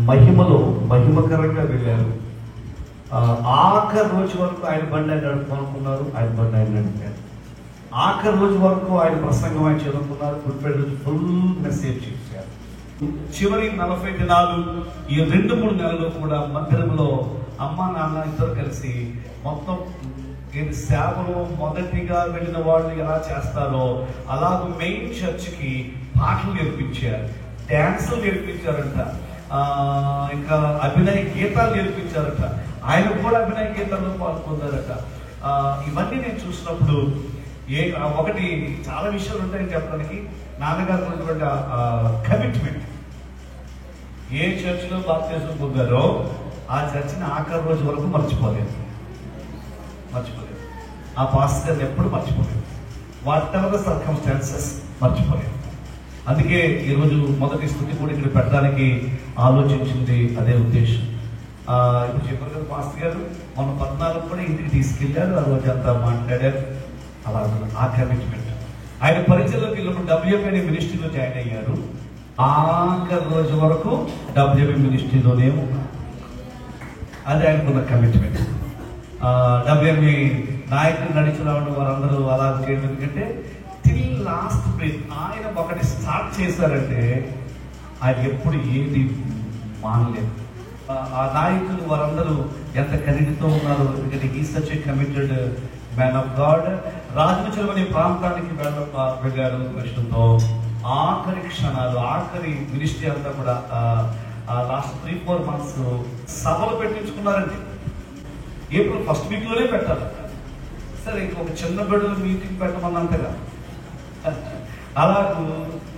మహిమలో మహిమకరంగా వెళ్ళారు. ఆఖరి రోజు వరకు ఆయన బండి ఆయన నడుపుకున్నారు, ఆయన బండి ఆయన నడిపారు. ఆఖరి రోజు వరకు ఆయన ప్రసంగం ఆయన చదువుకున్నారు, గుడిపేట రోజు ఫుల్ మెసేజ్ చేశారు. చివరి 40 దినాలు ఈ 2-3 నెలలు కూడా మందిరంలో అమ్మ నాన్న ఇద్దరు కలిసి మొత్తం సేవలో మొదటిగా వెళ్ళిన వాళ్ళు ఎలా చేస్తారో అలాగే మెయిన్ చర్చ్కి పాటలు నేర్పించారు, డ్యాన్సులు నేర్పించారంట, ఇంకా అభినయ గీతాలు నేర్పించారట. ఆయన కూడా అభినయ గీతాల్లో పాల్గొన్నారట. ఇవన్నీ నేను చూసినప్పుడు ఒకటి చాలా విషయాలు ఉంటాయని చెప్పడానికి నాన్నగారు ఉన్నటువంటి కమిట్మెంట్. ఏ చర్చిలో బాప్తిజం పొందారో ఆ చర్చిని ఆఖరి రోజు వరకు మర్చిపోలేదు. ఆ పాస్టర్ గారిని ఎప్పుడు మర్చిపోలేదు. వాట్ ఎవర్ ద సర్కమ్స్టాన్సెస్ మర్చిపోలేదు. అందుకే ఈరోజు మొదటి స్థుతి కూడా ఇక్కడ పెట్టడానికి ఆలోచించింది అదే ఉద్దేశం. ఇప్పుడు చెప్పారు కదా పాస్టర్ గారు, మన 14 కూడా ఇంటికి తీసుకెళ్లారు, ఆ రోజు అంతా మాట్లాడారు. అలా ఆ కమిట్మెంట్. ఆయన పరిచయంలోకి వెళ్ళినప్పుడు WFA మినిస్ట్రీలో జాయిన్ అయ్యారు. ఆఖరి రోజు వరకు WFA మినిస్ట్రీలోనే ఉన్నారు. అది ఆయనకున్న కమిట్మెంట్. WFA నాయకులు నడిచిన వారందరూ అలా చేయడం ఎందుకంటే టిల్ లాస్ట్ బ్రేక్ ఆయన ఒకటి స్టార్ట్ చేశారంటే ఆయన ఎప్పుడు ఏది మానలేదు. ఆ నాయకులు వారందరూ ఎంత కనిటితో ఉన్నారు, ఎందుకంటే ఈ such a committed man of God. రాజుచలం అనే ప్రాంతానికి వెళ్ళారు విషయంతో ఆఖరి క్షణాలు, ఆఖరి మినిస్ట్రీ అంతా కూడా లాస్ట్ 3-4 months సభలు పెట్టించుకున్నారండి. April 1st weekలోనే పెట్టాలి. సరే ఇంకొక చిన్న బిడ్డలు మీటింగ్ పెట్టమన్నంతగా అలాగూ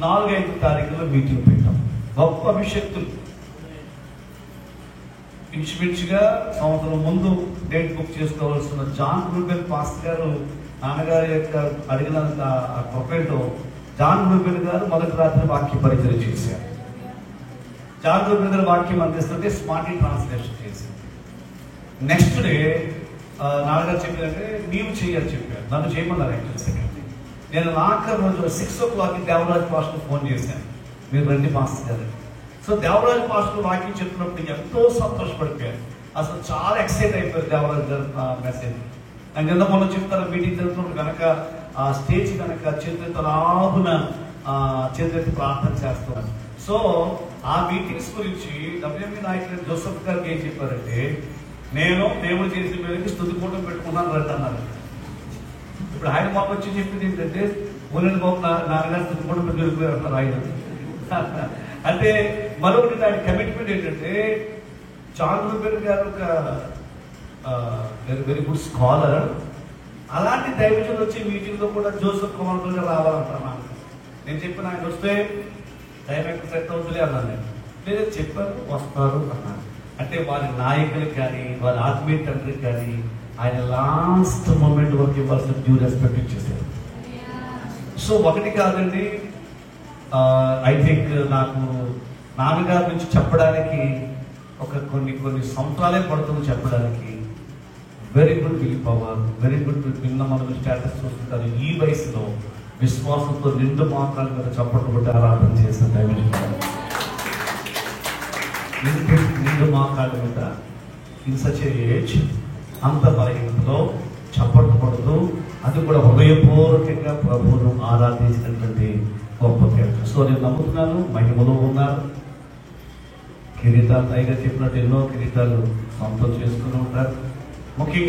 4-5 తారీఖులో మీటింగ్ పెట్టాం. గొప్ప అభిషక్తులు ఇంచుమించుగా సంవత్సరం ముందు డేట్ బుక్ చేసుకోవాల్సిన జాన్ రూబెన్ పాస్టర్ గారు నాన్నగారి యొక్క అడిగిన కృపతో జాన్ రూబెన్ గారు మొదటి రాత్రి వాక్య పరిచయం చేశారు. జాన్ రూబెన్ గారు వాక్యం అందిస్తుంటే స్మార్టీ ట్రాన్స్లేషన్ చేసింది. నెక్స్ట్ డే నాన్నగారు చెప్పారంటే నీవు చేయని చెప్పారు, నన్ను చేయమన్నారు. యాక్చువల్ సెకండ్ నేను ఆఖరి రోజు 6 o'clock దేవరాజ్ పాస్టర్ ఫోన్ చేశాను, మీరు రండి పాస్టర్ గారు. సో దేవరాజ్ పాస్టర్ వాక్యం చెప్తున్నప్పుడు ఎంతో సంతోషపడిపోయారు. అసలు చాలా ఎక్సైట్ అయిపోయారు దేవరాజ్ గారు మెసేజ్. అండ్ ఎంత మొన్న చెప్తారు మీటింగ్ జరుగుతున్నప్పుడు కనుక ఆ స్టేజ్ కనుక చేతులతో లాభున చేతులెత్తి ప్రార్థన చేస్తున్నారు. సో ఆ మీటింగ్స్ గురించి WFA నాయకులు జోసెఫ్ గారికి ఏం చెప్పారంటే, నేను దేవుడు చేసిన మేరకు స్తుతి కూటం పెట్టుకున్నాను రండి అన్నారు. ఇప్పుడు ఆయన మాకు వచ్చి చెప్పింది ఏంటంటే ఊరిని బాబు నాన్నగారు స్తుతి కూటం పెట్టుకుని అంటారు ఆయన. అంటే మరొకటి ఆయన కమిట్మెంట్ ఏంటంటే జాన్ రూబెన్ గారు ఒక వెరీ గుడ్ స్కాలర్. అలాంటి దైవజనులు వచ్చి మీటింగ్లో కూడా జోసెఫ్ కుమార్ గారు రావాలంటున్నాను. నేను చెప్పిన ఆయన వస్తే టైం ఎక్కువ సెట్ అవుతుంది అన్నాను. నేను లేదా చెప్పారు వస్తారు అన్నాను. అంటే వారి నాయకులకు కానీ వారి ఆత్మీయ తండ్రికి కానీ ఆయన లాస్ట్ మూమెంట్ వరకు ఇవ్వాల్సిన డ్యూ రెస్పెక్ట్ ఇచ్చేసారు. సో ఒకటి కాదండి, ఐ థింక్ నాకు నాన్నగారి నుంచి చెప్పడానికి ఒక కొన్ని సంవత్సరాలే పడుతుంది చెప్పడానికి. Very good will power, very good నిన్న మనం స్టేటస్ చూస్తుంటారు. ఈ వయసులో విశ్వాసంతో నిండు మాత్రాల మీద చప్పట్లు కొట్టి ఆరాధన చేసిన నిండు మాకాళ్ళ మీద ఇన్ సచ్ ఏజ్ అంత బలహీనతలో చప్పట్లు కొడుతూ అది కూడా హృదయపూర్వకంగా ప్రభువును ఆరాధించినటువంటి గొప్ప కేంద్రం. సో నేను నమ్ముతున్నాను మహిమలో ఉన్నారు. కిరీటాలు పైగా చెప్పినట్టు ఎన్నో కిరీటాలు సొంతం చేసుకుని ఉంటారు. ముఖ్యంగా